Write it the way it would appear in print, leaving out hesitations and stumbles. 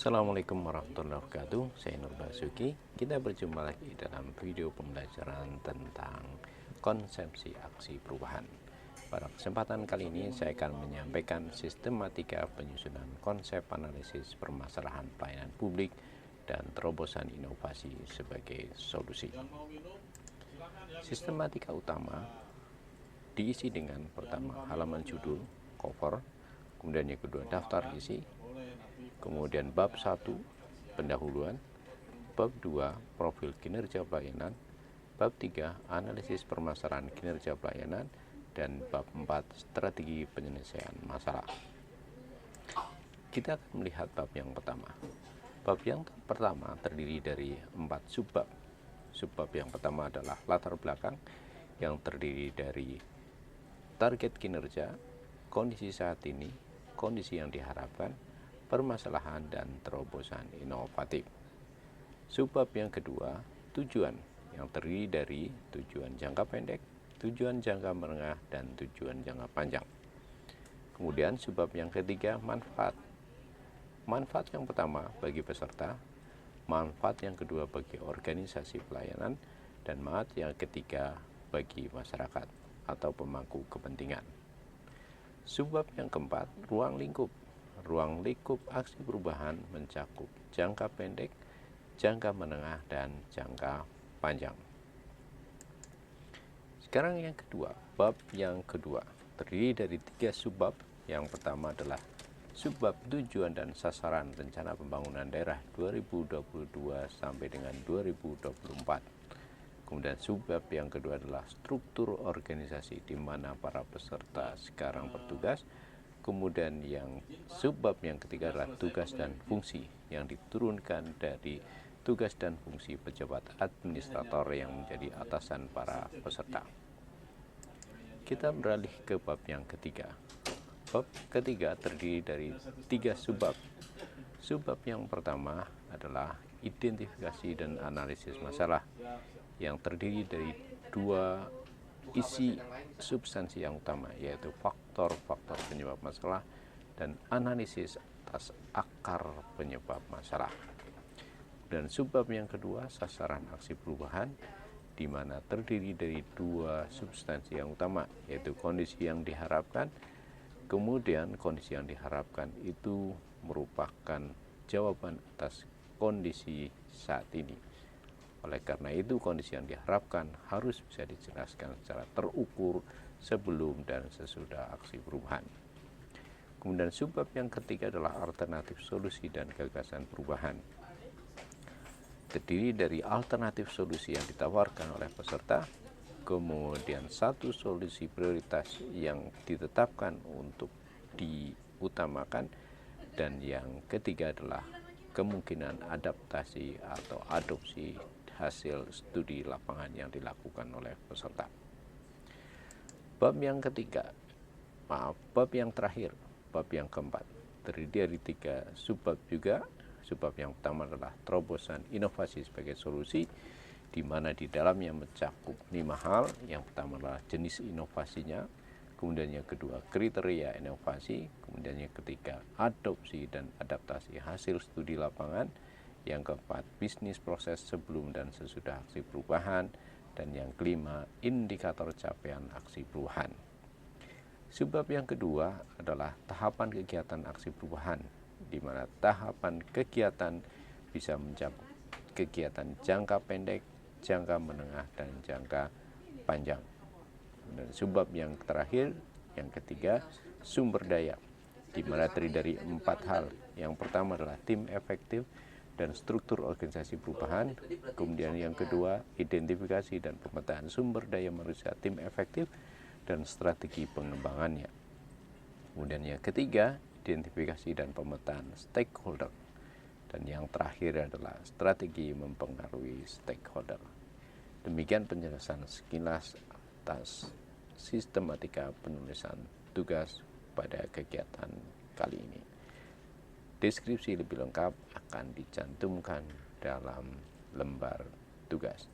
Assalamualaikum warahmatullahi wabarakatuh. Saya Nur Basuki. Kita berjumpa lagi dalam video pembelajaran tentang konsepsi aksi perubahan. Pada kesempatan kali ini saya akan menyampaikan sistematika penyusunan konsep analisis permasalahan pelayanan publik dan terobosan inovasi sebagai solusi. Sistematika utama diisi dengan pertama halaman judul, cover, kemudian yang kedua daftar isi, kemudian bab 1 pendahuluan, bab 2 profil kinerja pelayanan, bab 3 analisis permasalahan kinerja pelayanan, dan bab 4 strategi penyelesaian masalah. Kita akan melihat bab yang pertama. Bab yang pertama terdiri dari 4 subbab. Subbab yang pertama adalah latar belakang yang terdiri dari target kinerja, kondisi saat ini, kondisi yang diharapkan, permasalahan dan terobosan inovatif. Subbab yang kedua, tujuan, yang terdiri dari tujuan jangka pendek, tujuan jangka menengah, dan tujuan jangka panjang. Kemudian subbab yang ketiga, manfaat. Manfaat yang pertama bagi peserta, manfaat yang kedua bagi organisasi pelayanan, dan manfaat yang ketiga bagi masyarakat atau pemangku kepentingan. Subbab yang keempat, ruang lingkup. Ruang lingkup aksi perubahan mencakup jangka pendek, jangka menengah, dan jangka panjang. Sekarang yang kedua, bab yang kedua terdiri dari 3 subbab. Yang pertama adalah subbab tujuan dan sasaran rencana pembangunan daerah 2022 sampai dengan 2024. Kemudian subbab yang kedua adalah struktur organisasi di mana para peserta sekarang bertugas. Kemudian yang subbab yang ketiga adalah tugas dan fungsi yang diturunkan dari tugas dan fungsi pejabat administrator yang menjadi atasan para peserta. Kita beralih ke bab yang ketiga. Bab ketiga terdiri dari 3 subbab. Subbab yang pertama adalah identifikasi dan analisis masalah yang terdiri dari 2 isi substansi yang utama, yaitu faktor-faktor penyebab masalah dan analisis atas akar penyebab masalah. Dan subbab yang kedua, sasaran aksi perubahan, di mana terdiri dari 2 substansi yang utama, yaitu kondisi yang diharapkan. Kemudian kondisi yang diharapkan itu merupakan jawaban atas kondisi saat ini. Oleh karena itu, kondisi yang diharapkan harus bisa dijelaskan secara terukur sebelum dan sesudah aksi perubahan. Kemudian subbab yang ketiga adalah alternatif solusi dan gagasan perubahan. Terdiri dari alternatif solusi yang ditawarkan oleh peserta, kemudian 1 solusi prioritas yang ditetapkan untuk diutamakan, dan yang ketiga adalah kemungkinan adaptasi atau adopsi hasil studi lapangan yang dilakukan oleh peserta. Bab yang terakhir, bab yang keempat, terdiri dari 3 subbab juga. Subbab yang pertama adalah terobosan inovasi sebagai solusi, di mana di dalamnya mencakup 5 hal. Yang pertama adalah jenis inovasinya, kemudian yang kedua kriteria inovasi, kemudian yang ketiga adopsi dan adaptasi hasil studi lapangan, yang keempat bisnis proses sebelum dan sesudah aksi perubahan, dan yang kelima indikator capaian aksi perubahan. Subbab yang kedua adalah tahapan kegiatan aksi perubahan, di mana tahapan kegiatan bisa mencakup kegiatan jangka pendek, jangka menengah, dan jangka panjang. Dan subbab yang terakhir, yang ketiga, sumber daya, di mana terdiri dari 4 hal. Yang pertama adalah tim efektif dan struktur organisasi perubahan. Kemudian yang kedua, identifikasi dan pemetaan sumber daya manusia tim efektif dan strategi pengembangannya. Kemudian yang ketiga, identifikasi dan pemetaan stakeholder. Dan yang terakhir adalah strategi mempengaruhi stakeholder. Demikian penjelasan sekilas atas sistematika penulisan tugas pada kegiatan kali ini. Deskripsi lebih lengkap akan dicantumkan dalam lembar tugas.